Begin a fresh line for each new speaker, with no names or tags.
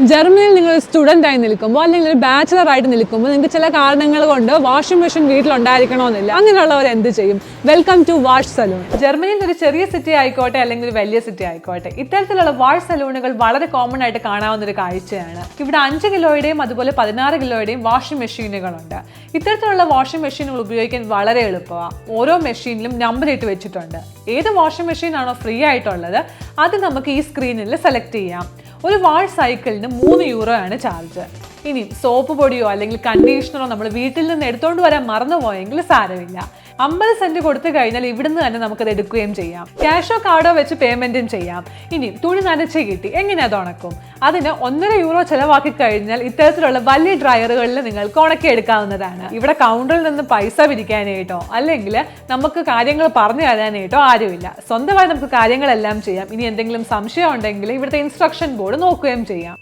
ജർമ്മനിയിൽ നിങ്ങൾ സ്റ്റുഡൻ്റ് ആയി നിൽക്കുമ്പോൾ അല്ലെങ്കിൽ ഒരു ബാച്ചിലർ ആയിട്ട് നിൽക്കുമ്പോൾ നിങ്ങൾക്ക് ചില കാരണങ്ങൾ കൊണ്ട് വാഷിംഗ് മെഷീൻ വീട്ടിലുണ്ടായിരിക്കണമെന്നില്ല. അങ്ങനെയുള്ളവർ എന്ത് ചെയ്യും? Welcome to wash salon.
ജർമ്മനിയിൽ ഒരു ചെറിയ സിറ്റി ആയിക്കോട്ടെ അല്ലെങ്കിൽ ഒരു വലിയ സിറ്റി ആയിക്കോട്ടെ, ഇത്തരത്തിലുള്ള വാഷ് സലൂണുകൾ വളരെ കോമൺ ആയിട്ട് കാണാവുന്ന ഒരു കാഴ്ചയാണ്. ഇവിടെ 5 കിലോയുടെയും അതുപോലെ 16 കിലോയുടെയും വാഷിംഗ് മെഷീനുകളുണ്ട്. ഇത്തരത്തിലുള്ള വാഷിംഗ് മെഷീനുകൾ ഉപയോഗിക്കാൻ വളരെ എളുപ്പമാണ്. ഓരോ മെഷീനിലും നമ്പർ ഇട്ട് വെച്ചിട്ടുണ്ട്. ഏത് വാഷിംഗ് മെഷീൻ ആണോ ഫ്രീ ആയിട്ടുള്ളത് അത് നമുക്ക് ഈ സ്ക്രീനിൽ സെലക്ട് ചെയ്യാം. ഒരു വാഷ് സൈക്കിളിന് 3 യൂറോ ആണ് ചാർജ്. ഇനി സോപ്പ് പൊടിയോ അല്ലെങ്കിൽ കണ്ടീഷണറോ നമ്മൾ വീട്ടിൽ നിന്ന് എടുത്തുകൊണ്ട് വരാൻ മറന്നുപോയെങ്കിൽ സാരമില്ല. 50 സെന്റ് കൊടുത്തു കഴിഞ്ഞാൽ ഇവിടുന്ന് തന്നെ നമുക്കത് എടുക്കുകയും ചെയ്യാം. ക്യാഷോ കാർഡോ വെച്ച് പേയ്മെന്റും ചെയ്യാം. ഇനി തുണി നനച്ച് കിട്ടി, എങ്ങനെ അത് ഉണക്കും? അതിന് 1.5 യൂറോ ചിലവാക്കി കഴിഞ്ഞാൽ ഇത്തരത്തിലുള്ള വലിയ ഡ്രയറുകളിൽ നിങ്ങൾക്ക് ഉണക്കി എടുക്കാവുന്നതാണ്. ഇവിടെ കൗണ്ടറിൽ നിന്ന് പൈസ പിരിക്കാനായിട്ടോ അല്ലെങ്കിൽ നമുക്ക് കാര്യങ്ങൾ പറഞ്ഞു തരാനായിട്ടോ ആരുമില്ല. സ്വന്തമായി നമുക്ക് കാര്യങ്ങളെല്ലാം ചെയ്യാം. ഇനി എന്തെങ്കിലും സംശയം ഉണ്ടെങ്കിൽ ഇവിടുത്തെ ഇൻസ്ട്രക്ഷൻ ബോർഡ് നോക്കുകയും ചെയ്യാം.